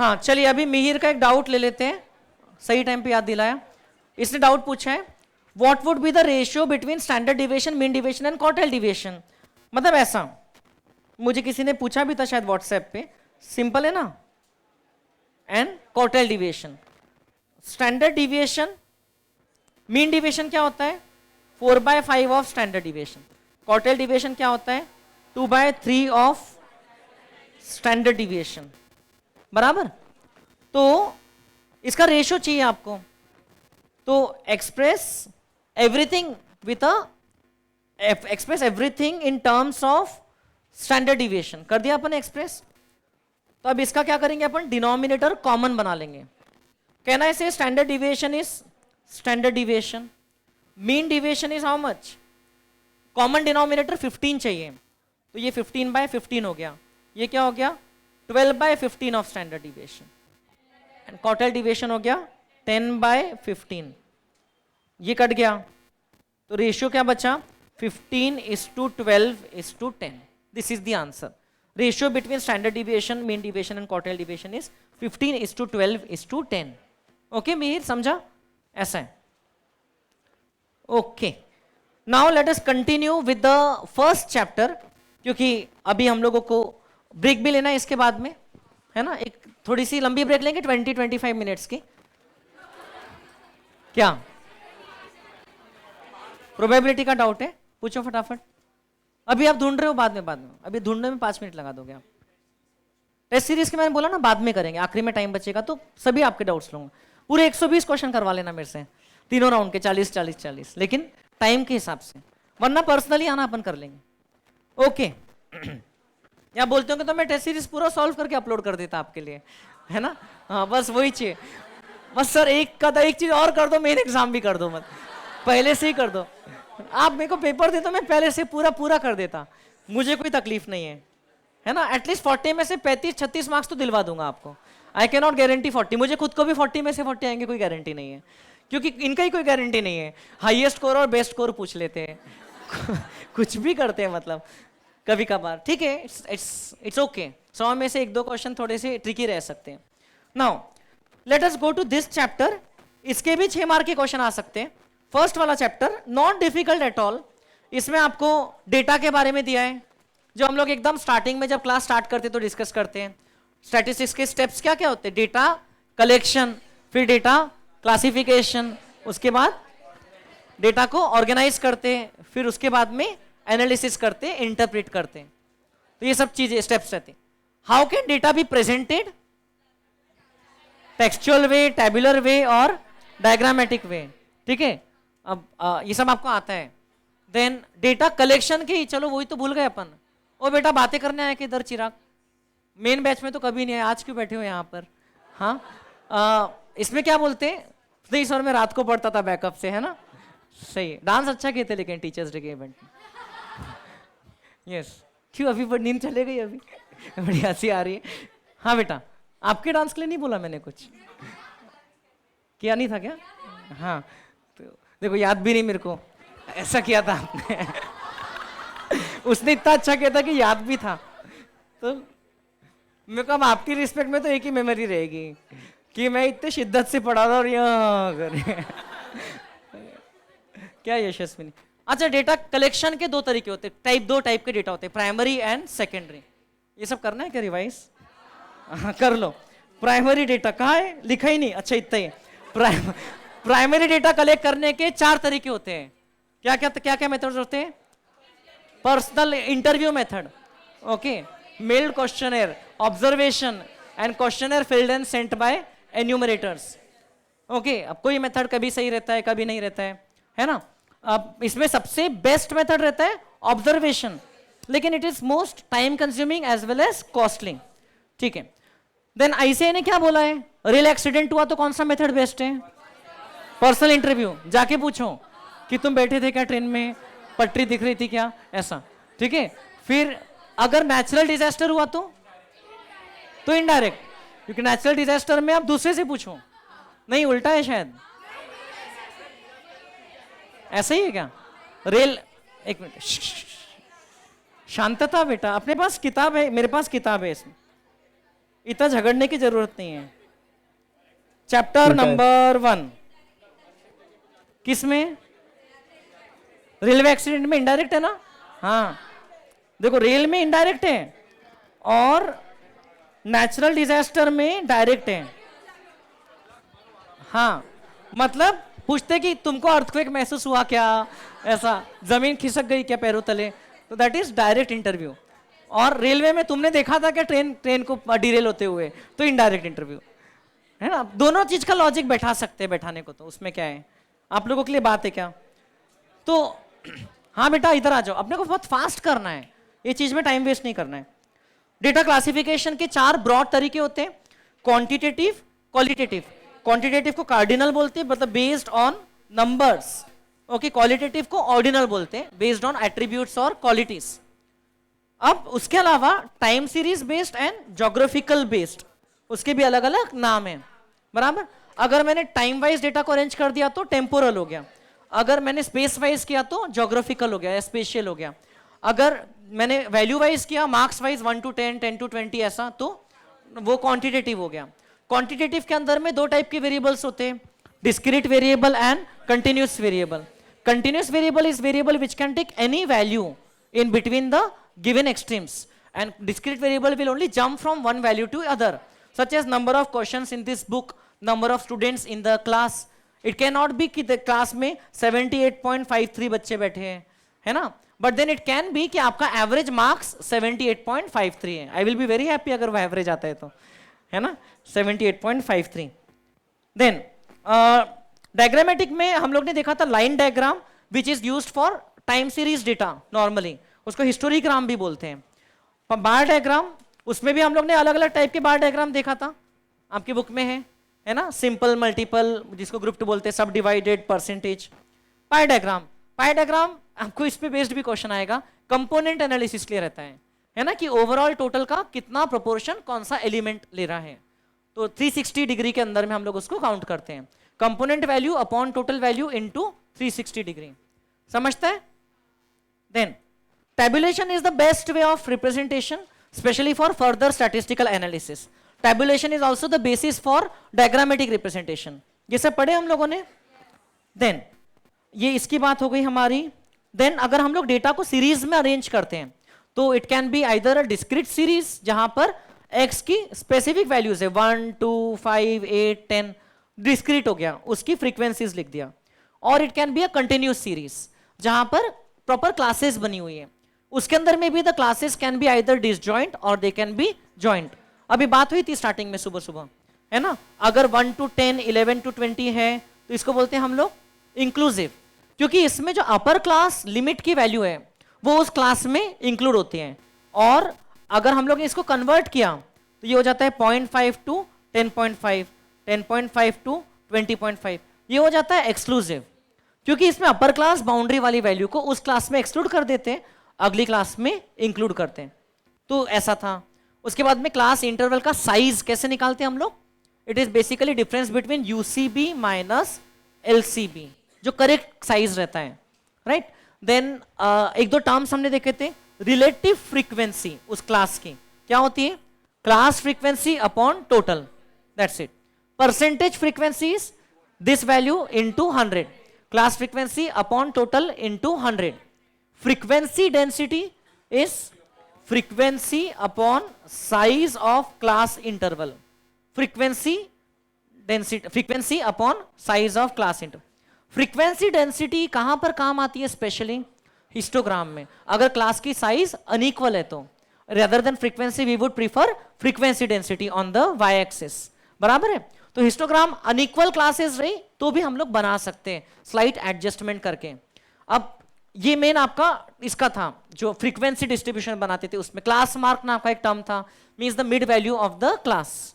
हाँ चलिए, अभी मिहिर का एक डाउट ले लेते हैं, सही टाइम पे याद दिलाया। इसने डाउट पूछा है, what would be the ratio between standard deviation, mean deviation and quartile deviation. मतलब ऐसा, मुझे किसी ने पूछा भी था शायद व्हाट्सएप पे, सिंपल है ना, and quartile deviation. Standard deviation, mean deviation क्या होता है 4/5 of standard deviation. Quartile deviation क्या होता है 2/3 ऑफ स्टैंडर्ड डिविएशन, बराबर। तो इसका रेशियो चाहिए आपको, तो express everything with express everything in terms of standard deviation कर दिया अपन एक्सप्रेस। तो अब इसका क्या करेंगे अपन, डिनोमिनेटर कॉमन बना लेंगे। कैन आई से standard deviation is standard deviation, mean deviation is how much, common denominator 15 चाहिए, तो ये 15/15 हो गया, ये क्या हो गया 12/15 of standard deviation, and quartile deviation हो गया 10/15, ये कट गया, तो रेशियो क्या बचा 15:12:10। This is the answer. Ratio between standard deviation, mean deviation and quartile deviation is 15:12:10। Okay Mihir, समझा, ऐसा है। Okay, now let us continue with the first chapter, क्योंकि अभी हम लोगों को ब्रेक भी लेना है इसके बाद में, है ना, एक थोड़ी सी लंबी ब्रेक लेंगे 20-25 मिनट्स की। क्या प्रोबेबिलिटी का डाउट है, पूछो फटाफट। अभी आप ढूंढ रहे हो, बाद में अभी ढूंढने में 5 मिनट लगा दोगे आप। टेस्ट सीरीज के मैंने बोला ना बाद में करेंगे, आखिरी में टाइम बचेगा तो सभी आपके डाउट्स लूंगा। पूरे 120 क्वेश्चन करवा लेना मेरे से, तीनों राउंड के 40-40-40, लेकिन टाइम के हिसाब से, वरना पर्सनली आना अपन कर लेंगे। ओके या बोलते होंगे तो मैं टेस्ट सीरीज पूरा सॉल्व करके अपलोड कर देता आपके लिए, है ना। हाँ बस वही चाहिए, बस सर एक चीज और कर दो, मेन एग्जाम भी कर दो, मत पहले से ही कर दो। आप मेरे को पेपर दे तो मैं पहले से पूरा कर देता, मुझे कोई तकलीफ नहीं है ना। एटलीस्ट 40 में से 35-36 मार्क्स तो दिलवा दूंगा आपको। आई कैन नॉट गारंटी 40, मुझे खुद को भी 40 में से 40 आएंगे कोई गारंटी नहीं है, क्योंकि इनका ही कोई गारंटी नहीं है। हाईएस्ट स्कोर और बेस्ट स्कोर पूछ लेते हैं कुछ भी करते हैं, मतलब कभी कभार, ठीक है, इट्स ओके। 100 में से 1-2 क्वेश्चन थोड़े से ट्रिकी रह सकते हैं। Now let us go to this chapter. इसके भी 6 मार्क के क्वेश्चन आ सकते हैं। फर्स्ट वाला chapter not difficult at all. इसमें आपको डेटा के बारे में दिया है, जो हम लोग एकदम स्टार्टिंग में जब क्लास स्टार्ट करते तो डिस्कस करते हैं। स्टैटिस्टिक्स के स्टेप्स क्या क्या होते हैं, डेटा कलेक्शन, फिर डेटा क्लासिफिकेशन, उसके बाद डेटा को ऑर्गेनाइज करते हैं, फिर उसके बाद में एनालिसिस करते हैं, इंटरप्रेट करते हैं। तो ये सब चीजें स्टेप्स रहते हैं। How can data be presented, textual way, tabular way और डायग्रामेटिक वे, ठीक है। अब ये सब आपको आता है। देन डेटा कलेक्शन की, चलो वही तो भूल गए अपन। ओ बेटा बातें करने आए कि इधर चिराग, मेन बैच में तो कभी नहीं है, आज क्यों बैठे हो यहाँ पर। हाँ इसमें क्या बोलते हैं, नहीं सर मैं रात को पढ़ता था बैकअप से, है ना, सही है। डांस अच्छा किए थे लेकिन टीचर्स डे के इवेंट में। यस क्यों अभी पर नींद चले गई अभी बड़ी हंसी आ रही है। हाँ बेटा, आपके डांस के लिए नहीं बोला मैंने, कुछ किया नहीं था क्या। हाँ तो देखो याद भी नहीं मेरे को, ऐसा किया था आपने उसने इतना अच्छा किया था कि याद भी था। तो मेरे को अब आपकी रिस्पेक्ट में तो एक ही मेमोरी रहेगी कि मैं इतने शिद्दत से पढ़ा रहा और यहाँ क्या यशस्विनी। अच्छा, डेटा कलेक्शन के 2 तरीके होते हैं, 2 टाइप के डेटा होते हैं, प्राइमरी एंड सेकेंडरी। ये सब करना है क्या रिवाइज? हाँ कर लो। प्राइमरी डेटा कहाँ है, लिखा ही नहीं, अच्छा इतना ही। प्राइमरी डेटा कलेक्ट करने के 4 तरीके होते हैं। क्या क्या मेथड्स होते हैं? Personal interview method, okay, mailed questionnaire, observation and questionnaire filled and sent by enumerators, okay. अब कोई मेथड कभी सही रहता है कभी नहीं रहता है ना। अब इसमें सबसे बेस्ट मेथड रहता है ऑब्जर्वेशन, लेकिन it is most time consuming as well as costly, ठीक है। देन आईसीआई ने क्या बोला है, रियल एक्सीडेंट हुआ तो कौन सा मेथड बेस्ट है? पर्सनल इंटरव्यू, जाके पूछो कि तुम बैठे थे क्या ट्रेन में, पटरी दिख रही थी क्या, ऐसा, ठीक है। फिर अगर नेचुरल डिजास्टर हुआ तो इनडायरेक्ट, क्योंकि नेचुरल डिजास्टर में आप दूसरे से पूछो, नहीं उल्टा है शायद, ऐसा ही है क्या? रेल, एक मिनट, शांतता बेटा, अपने पास किताब है, मेरे पास किताब है, इसमें इतना झगड़ने की जरूरत नहीं है। चैप्टर ठीक है। नंबर 1 किसमें? रेलवे एक्सीडेंट में इनडायरेक्ट है ना? हाँ, देखो रेल में इनडायरेक्ट है और नेचुरल डिजास्टर में डायरेक्ट है। हाँ, मतलब पूछते कि तुमको अर्थक्वेक महसूस हुआ क्या, ऐसा जमीन खिसक गई क्या पैरों तले, तो दैट इज डायरेक्ट इंटरव्यू। और रेलवे में तुमने देखा था क्या ट्रेन को डिरेल होते हुए, तो इनडायरेक्ट इंटरव्यू है ना। दोनों चीज का लॉजिक बैठा सकते हैं, बैठाने को तो उसमें क्या है, आप लोगों के लिए बात है क्या? तो हाँ बेटा इधर आ जाओ, अपने को बहुत फास्ट करना है, ये चीज में टाइम वेस्ट नहीं करना है। डेटा क्लासिफिकेशन के 4 ब्रॉड तरीके होते हैं, क्वांटिटेटिव, क्वालिटेटिव। क्वांटिटेटिव को कार्डिनल बोलते हैं, मतलब based on numbers. Okay, qualitative को ऑर्डिनल बोलते हैं, बेस्ड ऑन एट्रीब्यूट्स और क्वालिटीज। अब उसके अलावा time series based and geographical based, उसके भी अलग अलग नाम है, बराबर। अगर मैंने टाइम वाइज डेटा को अरेंज कर दिया तो टेम्पोरल हो गया, अगर मैंने स्पेस वाइज किया तो ज्योग्राफिकल हो गया या स्पेशियल हो गया, अगर मैंने वैल्यू वाइज किया मार्क्स वाइज 1 to 10, 10 to 20 ऐसा, तो वो क्वांटिटेटिव हो गया। क्वांटिटेटिव के अंदर में 2 टाइप के वेरिएबल्स होते हैं, discrete variable and continuous variable. Continuous variable is variable which can take any value in between the given extremes, and discrete variable will only jump from one value to other, such as number of questions in this book, number of students in the class. It cannot be कि the class में 78.53 बच्चे बैठे हैं, है ना, but then it can be कि आपका average marks 78.53 है। I will be very happy अगर वो average आता है तो, है ना, 78.53। then diagrammatic में हम लोग ने देखा था line diagram which is used for time series data, normally उसको हिस्टोरीग्राम भी बोलते हैं। बार डायग्राम, उसमें भी हम लोग ने अलग अलग टाइप के बार डायग्राम देखा था, आपकी बुक में है ना, सिंपल, मल्टीपल, जिसको ग्रुप टू बोलते हैं, सब डिवाइडेड, परसेंटेज। पाई डायग्राम, पाई डायग्राम आपको इस पे बेस्ड भी क्वेश्चन आएगा, कंपोनेंट एनालिसिस के लिए रहता है ना, कि ओवरऑल टोटल का कितना प्रोपोर्शन कौन सा एलिमेंट ले रहा है, तो 360 डिग्री के अंदर में हम लोग उसको काउंट करते हैं, component value upon total value into 360 degree, समझते हैं? Then tabulation is the best way of representation, especially for further statistical analysis. Tabulation is also the basis for diagrammatic representation. ये सब पढ़े हम लोगों ने। Then ये इसकी बात हो गई हमारी। Then अगर हम लोग डेटा को सीरीज में अरेंज करते हैं तो it can be either a discrete series जहां पर x की स्पेसिफिक वैल्यूज है 1, 2, 5, 8, 10, डिस्क्रीट हो गया, उसकी फ्रीक्वेंसीज लिख दिया, और it can be a continuous series जहां पर प्रॉपर क्लासेस बनी हुई है, उसके अंदर में भी the classes can be either disjoint और दे कैन बी जॉइंट। अभी बात हुई थी स्टार्टिंग में सुबह सुबह, है ना, अगर 1 to 10, 11 to 20 है तो इसको बोलते हैं हम लोग इंक्लूसिव, क्योंकि इसमें जो अपर क्लास लिमिट की वैल्यू है वो उस क्लास में इंक्लूड होती है, और अगर हम लोग ने इसको कन्वर्ट किया तो ये हो जाता है 0.5 to 10.5, 10.5 to 20.5, ये हो जाता है एक्सक्लूसिव, क्योंकि इसमें अपर क्लास बाउंड्री वाली वैल्यू को उस क्लास में एक्सक्लूड कर देते हैं, अगली क्लास में इंक्लूड करते हैं, तो ऐसा था। उसके बाद में क्लास इंटरवल का साइज कैसे निकालते हैं हम लोग, it is basically difference between UCB minus LCB, जो करेक्ट साइज रहता है, राइट। देन एक दो टर्म्स हमने देखे थे, रिलेटिव फ्रीक्वेंसी उस क्लास की क्या होती है, class frequency upon total, that's it. Percentage frequency is this value into 100, class frequency upon total into 100. Frequency density is frequency upon size of class interval. Frequency density, frequency upon size of class interval. Frequency density कहां पर काम आती है, specially histogram में, अगर class की size unequal है तो, rather than frequency we would prefer frequency density on the y axis, बराबर है। तो हिस्टोग्राम अनइक्वल क्लासेस रही तो भी हम लोग बना सकते हैं स्लाइट एडजस्टमेंट करके। अब ये मेन आपका इसका था जो फ्रीक्वेंसी डिस्ट्रीब्यूशन बनाते थे, उसमें क्लास मार्क ना आपका एक टर्म था, means the mid value of the class.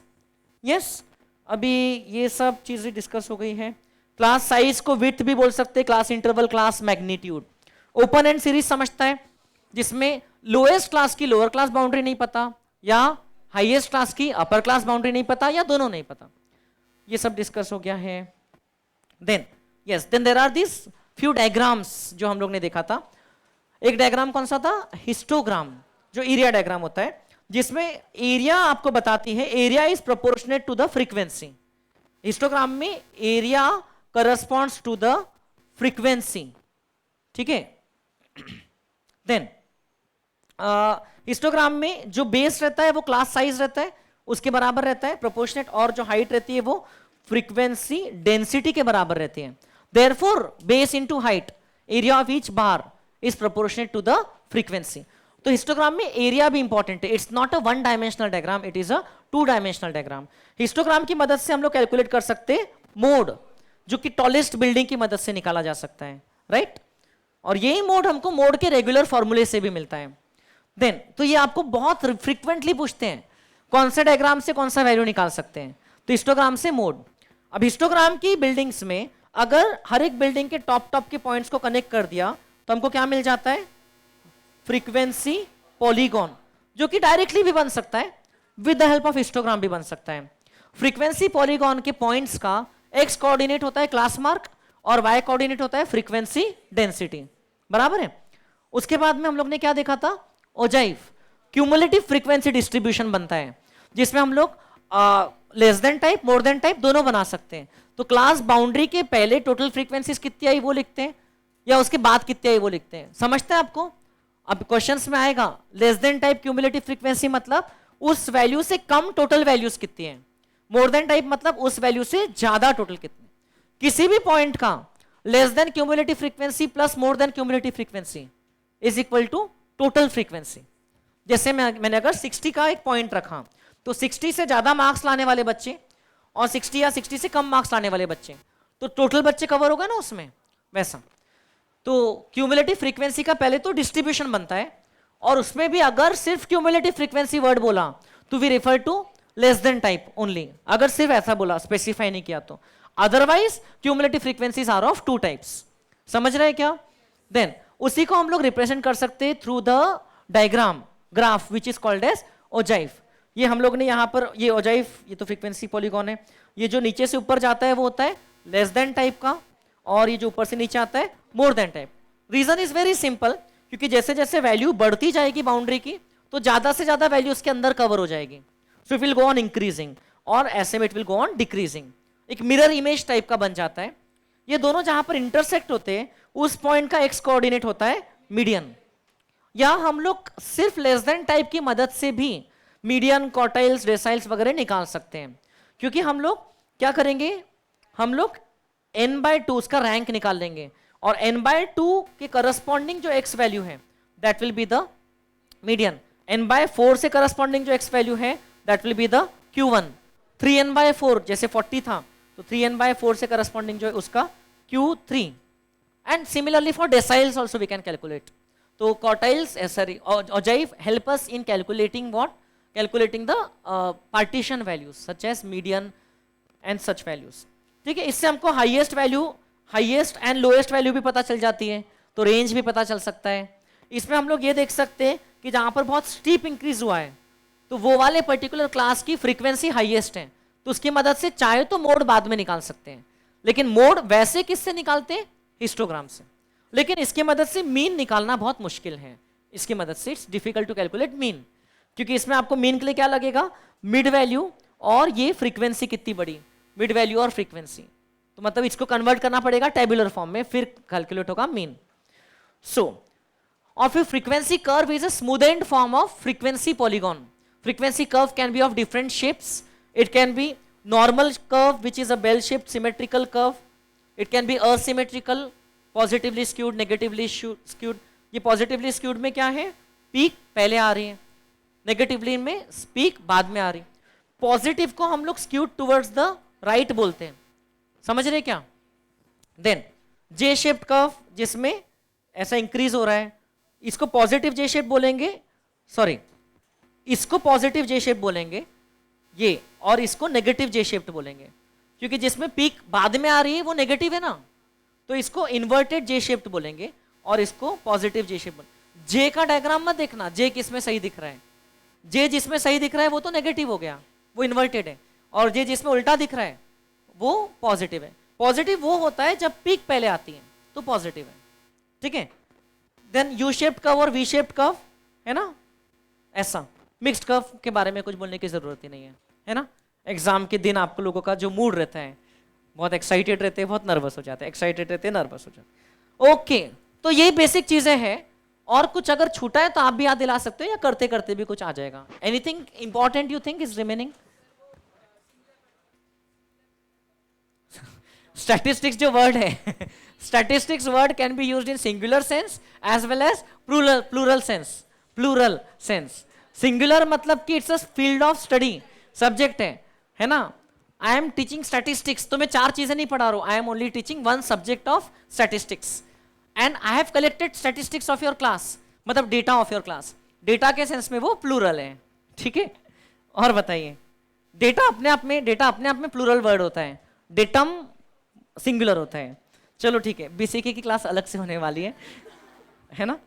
Yes, अभी ये सब चीजें डिस्कस हो गई है। क्लास साइज को विड्थ भी बोल सकते हैं, class interval, class magnitude. Open and series समझता है जिसमें लोएस्ट क्लास की लोअर क्लास बाउंड्री नहीं पता, या हाईएस्ट क्लास की अपर क्लास बाउंड्री नहीं पता, या दोनों नहीं पता, ये सब डिस्कस हो गया है। Then there are this few diagrams जो हम लोग ने देखा था। एक डायग्राम कौन सा था, हिस्टोग्राम, जो एरिया डायग्राम होता है, जिसमें एरिया आपको बताती है area is proportionate to the frequency. Histogram में area corresponds to the frequency, ठीक है। देन हिस्टोग्राम में जो बेस रहता है वो क्लास साइज रहता है, उसके बराबर रहता है प्रोपोर्शनेट, और जो हाइट रहती है वो फ्रीक्वेंसी डेंसिटी के बराबर रहती है। Therefore base into height, area of each bar is proportionate to the frequency. तो हिस्टोग्राम में एरिया भी इंपॉर्टेंट है। It's not a one dimensional diagram, it is a two dimensional diagram. Histogram की मदद से हम लोग कैलकुलेट कर सकते हैं मोड, जो कि टॉलेस्ट बिल्डिंग की मदद से निकाला जा सकता है, राइट। और यही मोड हमको मोड के रेगुलर फॉर्मूले से भी मिलता है। देन तो ये आपको बहुत फ्रीक्वेंटली पूछते हैं कौन से डायग्राम से कौन सा वैल्यू निकाल सकते हैं, तो हिस्टोग्राम से मोड। अब हिस्टोग्राम की बिल्डिंग्स में अगर हर एक बिल्डिंग के टॉप के पॉइंट्स को कनेक्ट कर दिया तो हमको क्या मिल जाता है, फ्रीक्वेंसी पॉलीगॉन, जो कि डायरेक्टली भी बन सकता है, with the help of histogram भी बन सकता है। फ्रीक्वेंसी पॉलीगॉन के पॉइंट्स का एक्स कोऑर्डिनेट होता है क्लास मार्क और वाई कोऑर्डिनेट होता है फ्रीक्वेंसी डेंसिटी, बराबर है। उसके बाद में हम लोग ने क्या देखा था, ओजाइव क्यूमुलेटिव फ्रीक्वेंसी डिस्ट्रीब्यूशन बनता है, जिसमें हम लोग less than type more than type दोनों बना सकते हैं। तो क्लास बाउंड्री के पहले टोटल फ्रीक्वेंसीज कितनी आई वो लिखते हैं, या उसके बाद कितनी आई वो लिखते हैं, समझते हैं आपको। अब क्वेश्चंस में आएगा less than type cumulative frequency मतलब उस वैल्यू से कम टोटल वैल्यूज कितनी है, मोर देन टाइप मतलब उस वैल्यू से ज्यादा टोटल कितनी। किसी भी पॉइंट का less than cumulative frequency plus more than cumulative frequency is equal to total frequency. जैसे मैंने अगर 60 का एक पॉइंट रखा तो 60 से ज्यादा मार्क्स लाने वाले बच्चे और 60 या 60 से कम मार्क्स लाने वाले बच्चे, तो टोटल बच्चे कवर होगा ना उसमें, वैसा। तो क्यूमुलेटिव फ्रीक्वेंसी का पहले तो डिस्ट्रीब्यूशन बनता है, और उसमें भी अगर सिर्फ क्यूमुलेटिव फ्रीक्वेंसी वर्ड बोला तो we refer to less than type only, अगर सिर्फ ऐसा बोला स्पेसिफाई नहीं किया तो। Otherwise cumulative frequencies are of two types, समझ रहे हैं क्या। देन उसी को हम लोग रिप्रेजेंट कर सकते हैं through the diagram graph which is called as ogive. ये हम लोग ने यहाँ पर ये ओजाइव, ये तो फ्रीक्वेंसी पॉलीगॉन है, ये जो नीचे से ऊपर जाता है वो होता है लेस देन टाइप का, और ये जो ऊपर से नीचे आता है more than type. Reason is very simple, क्योंकि जैसे जैसे वैल्यू बढ़ती जाएगी बाउंड्री की तो ज्यादा से ज्यादा वैल्यू उसके अंदर कवर हो जाएगी, so it will go on increasing और ऐसे में it will go on decreasing, एक मिरर इमेज टाइप का बन जाता है। ये दोनों जहां पर इंटरसेक्ट होते हैं उस पॉइंट का एक्स कोऑर्डिनेट होता है मीडियन, या हम लोग सिर्फ लेस देन टाइप की मदद से भी मीडियन, क्वार्टाइल्स, डेसाइल्स वगैरह निकाल सकते हैं। क्योंकि हम लोग क्या करेंगे, हम लोग n/2 उसका रैंक निकाल लेंगे, और n/2 के करस्पॉन्डिंग जो x वैल्यू है that will be the median, n/4 से करस्पॉन्डिंग जो x वैल्यू है that will be the Q1, 3n/4 जैसे 40 था तो 3n/4 से करस्पॉन्डिंग जो है उसका Q3, and similarly for deciles also we can calculate. तो quartiles sorry ogive help us in calculating what, calculating the partition values such as median and such values, ठीक है। इससे हमको highest value, highest and lowest value भी पता चल जाती है, तो रेंज भी पता चल सकता है। इसमें हम लोग ये देख सकते हैं कि जहां पर बहुत स्टीप इंक्रीज हुआ है तो वो वाले पर्टिकुलर क्लास की फ्रीक्वेंसी हाईएस्ट है, तो उसकी मदद से चाहे तो मोड बाद में निकाल सकते हैं, लेकिन मोड वैसे किससे निकालते हैं, हिस्टोग्राम से। लेकिन इसकी मदद से मीन निकालना बहुत मुश्किल है, इसकी मदद से it's difficult to calculate mean, क्योंकि इसमें आपको मीन के लिए क्या लगेगा, मिड वैल्यू और ये फ्रीक्वेंसी कितनी बड़ी, मिड वैल्यू और फ्रीक्वेंसी, तो मतलब इसको कन्वर्ट करना पड़ेगा टेबुलर फॉर्म में, फिर कैलकुलेट होगा मीन। सो और फिर frequency curve is a smoothened form of frequency polygon. Frequency curve can be of different shapes, it can be normal curve which is a bell shaped symmetrical curve, it can be asymmetrical, positively skewed, negatively skewed. ये positively skewed में क्या है, peak पहले आ रही है, negatively में peak बाद में आ रही। पॉजिटिव को हम लोग स्क्यूड टुवर्ड्स द राइट बोलते हैं, समझ रहे क्या। देन जे शेप्ड कर्व जिसमें ऐसा इंक्रीज हो रहा है, इसको पॉजिटिव जे शेप बोलेंगे, सॉरी इसको पॉजिटिव जे शेप बोलेंगे ये, और इसको नेगेटिव जे शेप्ड बोलेंगे, क्योंकि जिसमें पीक बाद में आ रही है वो नेगेटिव है ना, तो इसको इन्वर्टेड जे शेप्ड बोलेंगे और इसको पॉजिटिव जे शेप बोलेंगे। जे का डायग्राम मत देखना, जे किसमें सही दिख रहा है, जे जिसमें सही दिख रहा है वो तो नेगेटिव हो गया, वो इन्वर्टेड है, और जे जिसमें उल्टा दिख रहा है वो पॉजिटिव है। पॉजिटिव वो होता है जब पीक पहले आती है तो पॉजिटिव है, ठीक है। देन यू शेप्ड कर्व और वी शेप्ड कर्व है ना, ऐसा मिक्स्ड कर्व के बारे में कुछ बोलने की जरूरत ही नहीं है ना। एग्जाम के दिन आप लोगों का जो मूड रहता है, बहुत एक्साइटेड रहते हैं, बहुत नर्वस हो जाते हैं, एक्साइटेड रहते हैं, नर्वस हो जाते हैं। ओके, तो ये बेसिक चीजें हैं। और कुछ अगर छूटा है तो आप भी याद दिला सकते हो, या करते करते भी कुछ आ जाएगा। Anything important you think is remaining? Statistics जो वर्ड है, statistics word can be used in singular sense as well as plural sense. Plural sense, singular मतलब कि it's a field of study, subject है ना। आई एम टीचिंग स्टैटिस्टिक्स, तो मैं 4 चीजें नहीं पढ़ा रहा हूं, I am only teaching 1 subject of statistics and I have collected statistics of your class, मतलब data of your class. Data के सेंस में वो प्लूरल है, ठीक है। और बताइए, डेटा अपने आप में प्लूरल वर्ड होता है, डेटम सिंगुलर होता है। चलो ठीक है, बीसीके की क्लास अलग से होने वाली है ना।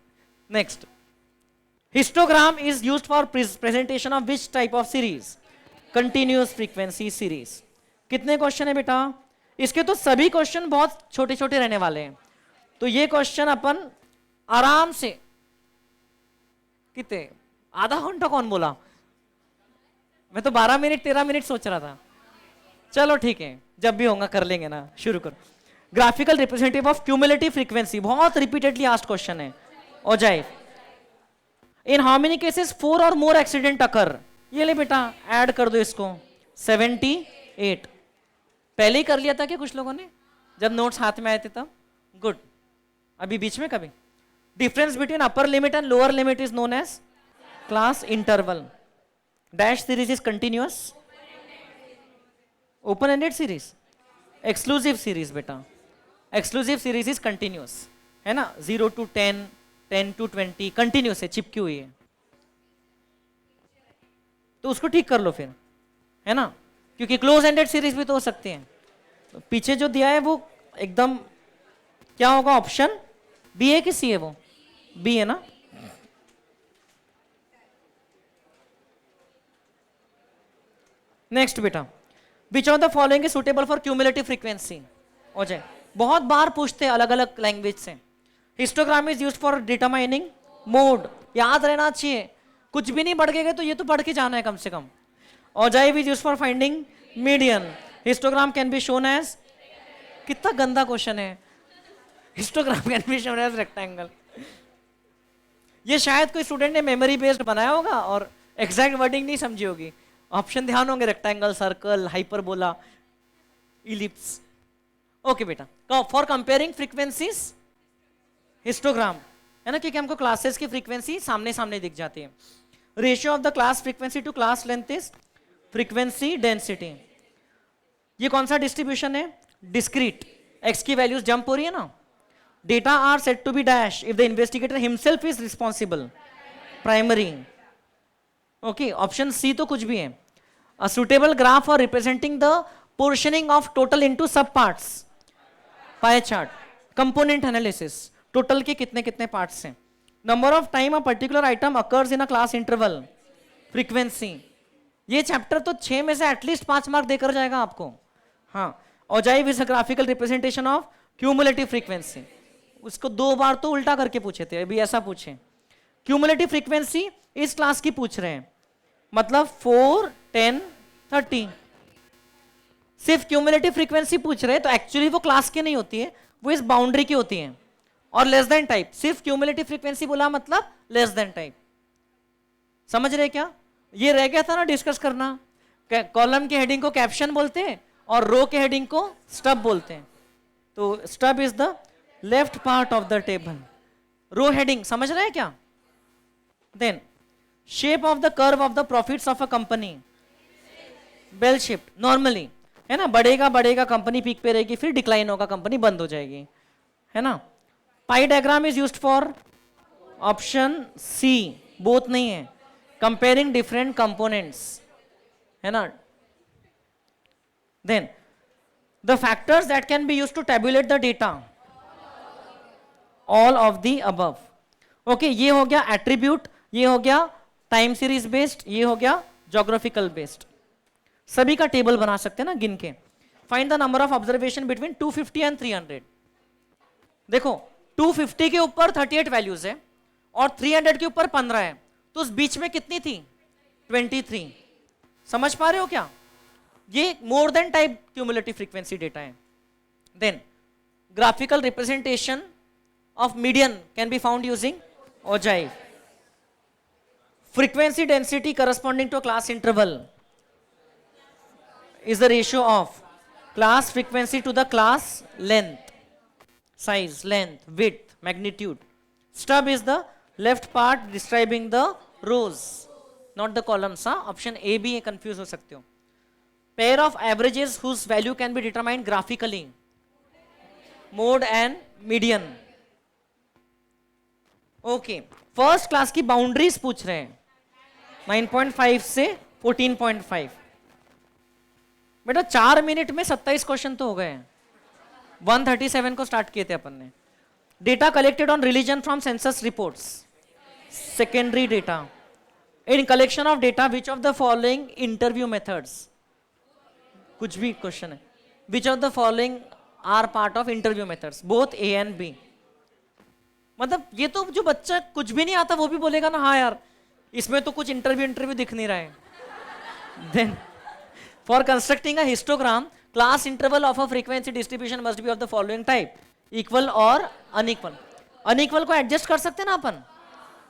Next, histogram is used for presentation of which type of series? Continuous frequency series. कितने क्वेश्चन है बेटा? इसके तो सभी क्वेश्चन बहुत छोटे छोटे रहने वाले हैं, तो ये क्वेश्चन अपन आराम से, कितने, आधा घंटा कौन बोला? मैं तो 12 मिनट 13 मिनट सोच रहा था। चलो ठीक है, जब भी होगा कर लेंगे ना। शुरू करो। Graphical representative of cumulative frequency, बहुत रिपीटेडली आस्क्ड क्वेश्चन है। हो जाए, इन हाउ मेनी केसेस 4 और मोर एक्सीडेंट अकर? ये ले बेटा, ऐड कर दो इसको, 78। पहले ही कर लिया था क्या कुछ लोगों ने जब नोट्स हाथ में आए थे तब? गुड। अभी बीच में कभी? Difference between upper limit and lower limit is known as class interval. Dash series is continuous, open ended series, exclusive series बेटा, एक्सक्लूसिव सीरीज इज कंटिन्यूअस, है ना। 0 to 10, 10 to 20 कंटिन्यूअस है, चिपकी हुई है, तो उसको ठीक कर लो फिर, है ना, क्योंकि क्लोज एंडेड सीरीज भी तो हो सकती है। तो पीछे जो दिया है वो एकदम क्या होगा? ऑप्शन बी है कि सी है? वो बी है ना। नेक्स्ट बेटा, विच of the following is suitable for cumulative frequency? हो जाए, बहुत बार पूछते हैं अलग अलग लैंग्वेज से। Histogram is used for determining mode, याद रहना चाहिए, कुछ भी नहीं पढ़ के गए तो ये तो पढ़ के जाना है कम से कम। Ogive is used for finding median. Histogram can be shown as, कितना गंदा क्वेश्चन है, histogram can be shown as rectangle. ये शायद कोई स्टूडेंट ने मेमोरी बेस्ड बनाया होगा और एग्जैक्ट वर्डिंग नहीं समझी होगी। ऑप्शन ध्यान होंगे, rectangle, circle, hyperbola, ellipse. Okay बेटा, फॉर कंपेयरिंग फ्रीक्वेंसीज, हिस्टोग्राम है ना, क्योंकि हमको क्लासेस की फ्रीक्वेंसी सामने सामने दिख जाती है। Ratio of the class frequency to class length is frequency density. ये कौन सा डिस्ट्रीब्यूशन है? डिस्क्रीट। एक्स की वैल्यूज जंप हो रही है ना। Data are set to be dash if the investigator himself is responsible, primary. Okay, option C तो कुछ भी है। A suitable graph for representing the portioning of total into sub parts, pie chart. Component analysis, total के कितने कितने parts हैं। Number of time a particular item occurs in a class interval, frequency. ये chapter तो 6 में से at least 5 mark देकर जाएगा आपको। हाँ, ogive is a graphical representation of cumulative frequency. उसको 2 बार तो उल्टा करके पूछे थे, अभी ऐसा पूछे। क्यूमुलेटिव फ्रीक्वेंसी इस क्लास की पूछ रहे हैं, मतलब 4, 10, 30। सिर्फ क्यूमुलेटिव फ्रीक्वेंसी पूछ रहे हैं, तो एक्चुअली वो क्लास की नहीं होती है, वो इस बाउंड्री की होती है। और लेस देन टाइप, सिर्फ क्यूमुलेटिव फ्रीक्वेंसी बोला मतलब लेस देन टाइप। समझ रहे क्या? ये रह गया था ना डिस्कस करना। कॉलम के हेडिंग को कैप्शन बोलते हैं और रो के हेडिंग को स्टब बोलते हैं। तो stub is the left part of the table, row heading. समझ रहे हैं क्या? Then shape of the curve of the profits of a company, bell shaped normally, है ना। बढ़ेगा बढ़ेगा, कंपनी पीक पे रहेगी, फिर डिक्लाइन होगा, कंपनी बंद हो जाएगी, है ना। Pie diagram is used for, option C, both नहीं है, कंपेयरिंग डिफरेंट कंपोनेंट्स, है ना। Then the factors that can be used to tabulate the data, all of the above. Okay, ये हो गया एट्रीब्यूट, ये हो गया टाइम सीरीज बेस्ड, ये हो गया ज्योग्राफिकल बेस्ड। सभी का टेबल बना सकते हैं ना गिन के। Find the number of observation between 250 and 300। देखो 250 के ऊपर 38 वैल्यूज है और 300 के ऊपर 15 है, तो उस बीच में कितनी थी? 23। समझ पा रहे हो क्या? ये more than type cumulative frequency data है। Then graphical representation of median can be found using ogive. Frequency density corresponding to a class interval is the ratio of class frequency to the class length, size, length, width, magnitude. Stub is the left part describing the rows, not the columns. Option A B confuse हो सकते हो. Pair of averages whose value can be determined graphically. Mode and median. Okay, first class की boundaries पूछ रहे हैं 9.5 से 14.5। बेटा 4 minute में 27 क्वेश्चन तो हो गए हैं। 137 को स्टार्ट किए थे अपन ने। Data collected on religion from census reports, secondary data. In collection of data which of the following interview methods, कुछ भी क्वेश्चन है, which of the following are part of interview methods, both A and B. मतलब ये तो जो बच्चा कुछ भी नहीं आता वो भी बोलेगा ना हाँ यार इसमें तो कुछ इंटरव्यू दिख नहीं रहा है। Then for constructing a histogram, class interval of a frequency distribution must be of the following type, equal और अनइक्वल। अनइक्वल को एडजस्ट कर सकते हैं ना अपन,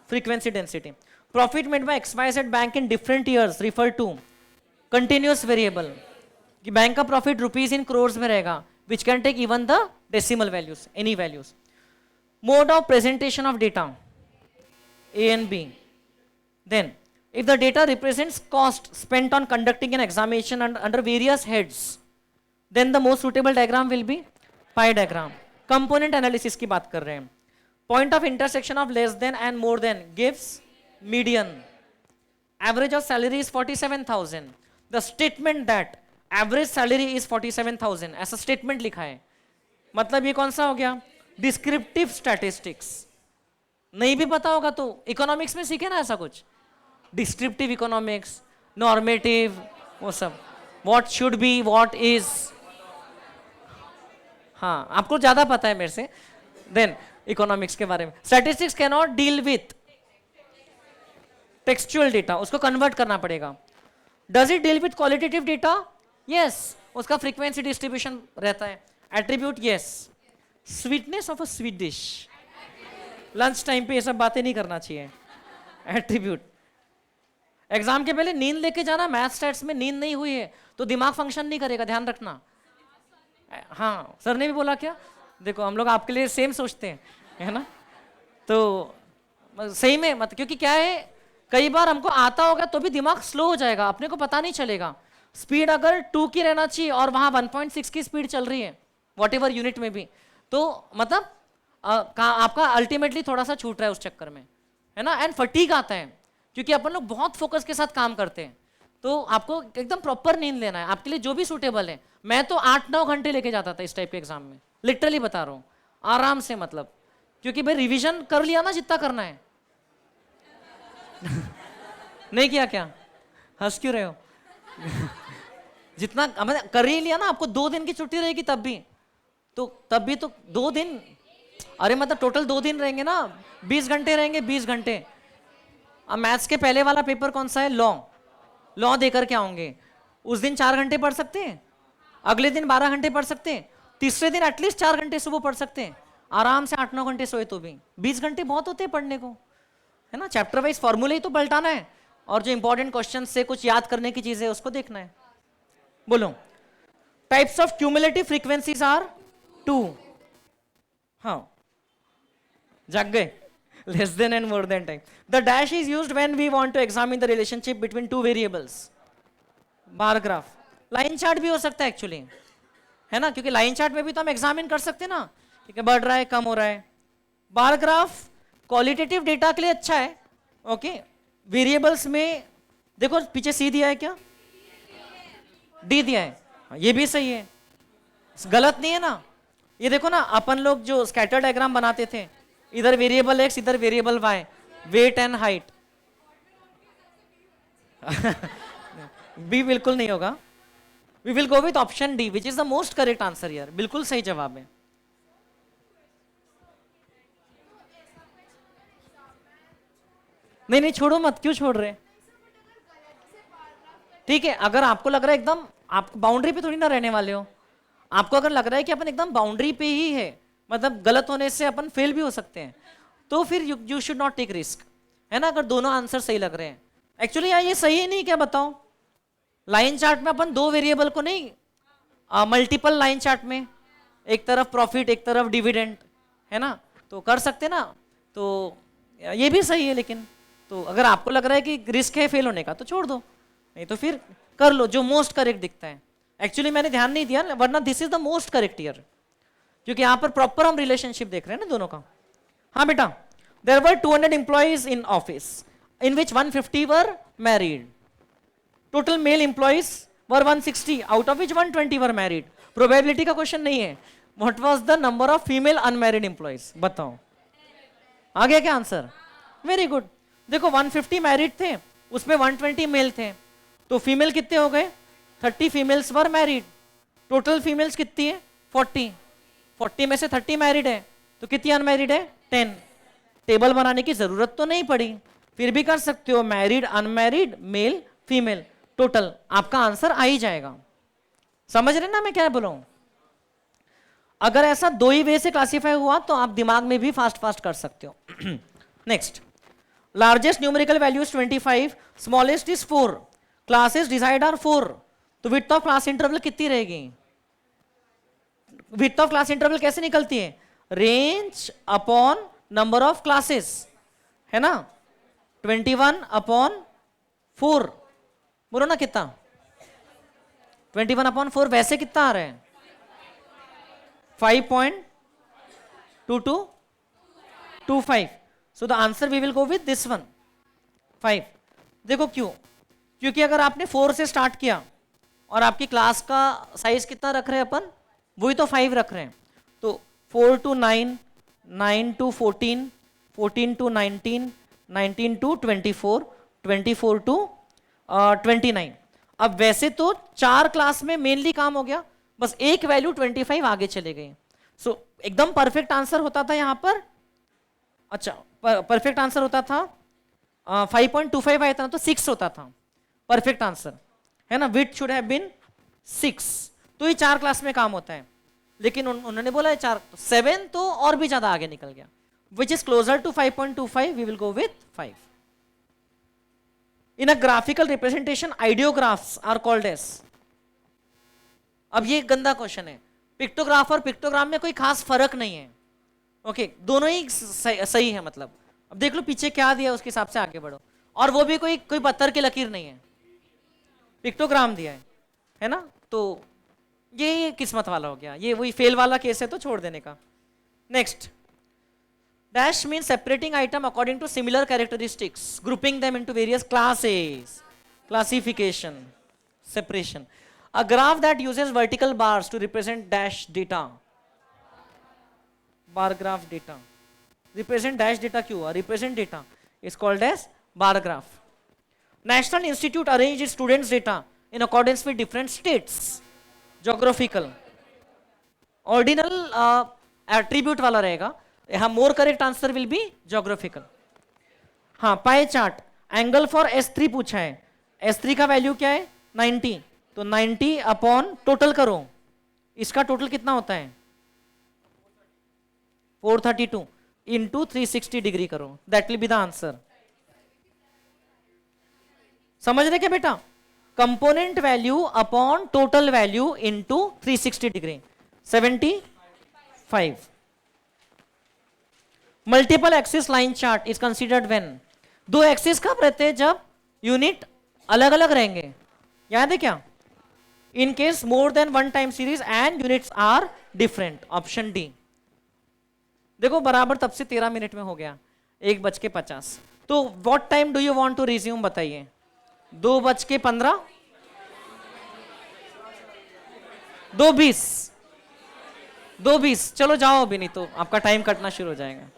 frequency density. Profit made by XYZ bank in different years refer to continuous variable, कि bank का profit rupees in crores में रहेगा, which can take even the decimal values, any values. Mode of presentation of data, A and B. Then, if the data represents cost spent on conducting an examination under various heads, then the most suitable diagram will be pie diagram. Component analysis की बात कर रहे हैं। Point of intersection of less than and more than gives median. Average of salary is 47,000. The statement that average salary is 47,000 ऐसा statement लिखा है, मतलब ये कौन सा हो गया? Descriptive statistics. नहीं भी पता होगा तो इकोनॉमिक्स में सीखे ना ऐसा कुछ, डिस्क्रिप्टिव इकोनॉमिक्स, नॉर्मेटिव, वो सब, what should be, what is. हाँ आपको ज्यादा पता है मेरे से देन इकोनॉमिक्स के बारे में। Statistics can not deal with textual data, उसको कन्वर्ट करना पड़ेगा। Does it deal with qualitative data? Yes, उसका फ्रीक्वेंसी डिस्ट्रीब्यूशन रहता है। Attribute, yes. Sweetness of a sweet dish, lunch time पे ये सब बातें नहीं करना चाहिए। एट्रीब्यूट। एग्जाम के पहले नींद लेके जाना, मैथ स्टैट्स में नींद नहीं हुई है तो दिमाग फंक्शन नहीं करेगा, ध्यान रखना। हाँ सर ने भी बोला क्या, देखो हम लोग आपके लिए सेम सोचते हैं, है ना? तो सही में मत, क्योंकि क्या है कई बार हमको आता होगा तो भी दिमाग स्लो हो जाएगा, अपने को पता नहीं चलेगा। स्पीड अगर 2 की रहना चाहिए और वहां 1.6 की स्पीड चल रही है, वॉट एवर यूनिट में भी, तो मतलब आपका अल्टीमेटली थोड़ा सा छूट रहा है उस चक्कर में, है ना? एंड फटीग आता है क्योंकि अपन लोग बहुत फोकस के साथ काम करते हैं, तो आपको एकदम प्रॉपर नींद लेना है, आपके लिए जो भी सूटेबल है। मैं तो 8-9 घंटे लेके जाता था इस टाइप के एग्जाम में, लिटरली बता रहा हूँ, आराम से, मतलब क्योंकि भाई रिवीजन कर लिया ना जितना करना है। नहीं किया क्या? हंस क्यों रहे हो? जितना मतलब कर ही लिया ना, आपको 2 दिन की छुट्टी रहेगी तब भी तो 2 दिन, अरे मतलब टोटल 2 दिन रहेंगे ना, 20 घंटे रहेंगे, 20 घंटे। अब मैथ्स के पहले वाला पेपर कौन सा है? लॉ देकर के आओगे, उस दिन 4 घंटे पढ़ सकते हैं, अगले दिन 12 घंटे पढ़ सकते हैं, तीसरे दिन एटलीस्ट 4 घंटे सुबह पढ़ सकते हैं, आराम से 8-9 घंटे सोए तो भी 20 घंटे बहुत होते हैं पढ़ने को, है ना? चैप्टर वाइज फॉर्मूले ही तो पलटाना है और जो इंपॉर्टेंट क्वेश्चन से कुछ याद करने की चीज है उसको देखना है। बोलो, types of cumulative frequencies are 2। हाँ जाग गए, less than and more than type. The dash is used when we want to examine the relationship between 2 variables. Bar graph, line chart भी हो सकता है एक्चुअली, है ना? क्योंकि लाइन चार्ट में भी तो हम एग्जामिन कर सकते हैं ना, ठीक है, बढ़ रहा है कम हो रहा है। बार ग्राफ क्वालिटेटिव डेटा के लिए अच्छा है, ओके। वेरिएबल्स में देखो पीछे सी दिया है क्या, डी दिया है, ये भी सही है, गलत नहीं है ना? ये देखो ना, अपन लोग जो स्कैटर डायग्राम बनाते थे, इधर वेरिएबल एक्स, इधर variable Y, weight and height. B बिल्कुल नहीं होगा, we will go with option D which is the most correct answer यार, बिल्कुल सही जवाब है। नहीं छोड़ो मत, क्यों छोड़ रहे? ठीक है, अगर आपको लग रहा है एकदम आप बाउंड्री पे थोड़ी ना रहने वाले हो, आपको अगर लग रहा है कि अपन एकदम बाउंड्री पे ही है, मतलब गलत होने से अपन फेल भी हो सकते हैं, तो फिर you should not take risk, है ना। अगर दोनों आंसर सही लग रहे हैं, एक्चुअली यार ये सही है नहीं क्या बताओ। लाइन चार्ट में अपन दो वेरिएबल को नहीं, मल्टीपल लाइन चार्ट में एक तरफ प्रॉफिट एक तरफ डिविडेंड, है ना, तो कर सकते ना, तो ये भी सही है। लेकिन तो अगर आपको लग रहा है कि रिस्क है फेल होने का तो छोड़ दो, नहीं तो फिर कर लो जो मोस्ट करेक्ट दिखता है। एक्चुअली मैंने ध्यान नहीं दिया, वरना this is the most correct year, क्योंकि यहाँ पर प्रॉपर हम रिलेशनशिप देख रहे हैं ना दोनों का। हाँ बेटा, there were 200 employees in office in which 150 were married, total male employees were 160 out of which 120 were married. Probability का क्वेश्चन नहीं है, what was the number of female unmarried employees, बताओ आ गया क्या आंसर। Very good. देखो 150 married थे, उसमें 120 मेल थे, तो फीमेल कितने हो गए, 30 फीमेल्स वर मैरिड, टोटल फीमेल्स कितनी है 40, 40 में से 30 मैरिड है, तो कितनी अनमैरिड है 10। टेबल बनाने की जरूरत तो नहीं पड़ी, फिर भी कर सकते हो, married unmarried male female total, आपका आंसर आ ही जाएगा। समझ रहे ना मैं क्या बोल रहा हूं। अगर ऐसा दो ही वे से क्लासीफाई हुआ तो आप दिमाग में भी फास्ट फास्ट कर सकते हो। Next, largest numerical value is 25, smallest is 4, classes decide are 4, तो विड्थ ऑफ क्लास इंटरवल कितनी रहेगी। विड्थ ऑफ क्लास इंटरवल कैसे निकलती है, range upon number of classes, है ना, 21 अपॉन 4, बोलो ना कितना, 21 अपॉन 4, वैसे कितना आ रहा है 5.2225, so the answer we will go with this one 5। देखो क्यों, क्योंकि अगर आपने 4 से स्टार्ट किया और आपकी क्लास का साइज कितना रख रहे हैं अपन, वही तो 5 रख रहे हैं, तो 4 to 9, 9 to 14, 14 to 19, 19 to 24, 24 to 29। अब वैसे तो 4 क्लास में मेनली काम हो गया, बस एक वैल्यू 25 आगे चले गई, सो एकदम परफेक्ट आंसर होता था यहां पर। अच्छा, परफेक्ट आंसर होता था 5.25 आया था ना, तो 6 होता था परफेक्ट आंसर, है ना, विड्थ शुड हैव बीन 6, तो ये 4 क्लास में काम होता है। लेकिन उन्होंने बोला 4, 7 तो और भी ज्यादा आगे निकल गया, which is closer to 5.25, we will go with 5। In a graphical representation ideographs are called as, अब ये गंदा क्वेश्चन है, पिक्टोग्राफ और पिक्टोग्राम में कोई खास फर्क नहीं है, ओके दोनों ही सही है, मतलब अब देख लो पीछे क्या दिया उसके हिसाब से आगे बढ़ो, और वो भी कोई पत्थर की लकीर नहीं है, पिक्टोग्राम दिया है ना, तो ये किस्मत वाला हो गया, ये वही फेल वाला केस है तो छोड़ देने का। Next, dash mean separating item according to similar characteristics, grouping them into various classes, classification, separation. A graph that uses vertical bars to represent dash data, bar graph data, represent dash data क्यों, represent data is called as bar graph। National Institute arranged its students data in accordance with different states, geographical, ordinal attribute वाला रहेगा, यहाँ more correct answer will be geographical। हाँ, pie chart, angle for S3 पूछा है, S3 का value क्या है 90, तो 90 अपॉन टोटल करो, इसका टोटल कितना होता है 432 इंटू 360 डिग्री करो, that will be the answer. समझ रहे क्या बेटा, component value upon total value into 360 degree 75। Multiple axis line chart is considered when, दो एक्सिस कब रहते हैं, जब यूनिट अलग अलग रहेंगे, याद है क्या, in case more than one time series and units are different, option D. देखो बराबर तब से 13 मिनट में हो गया 1:50, तो what time do you want to resume बताइए, 2:15, 2:20, 2:20, चलो जाओ अभी, नहीं तो आपका टाइम कटना शुरू हो जाएगा।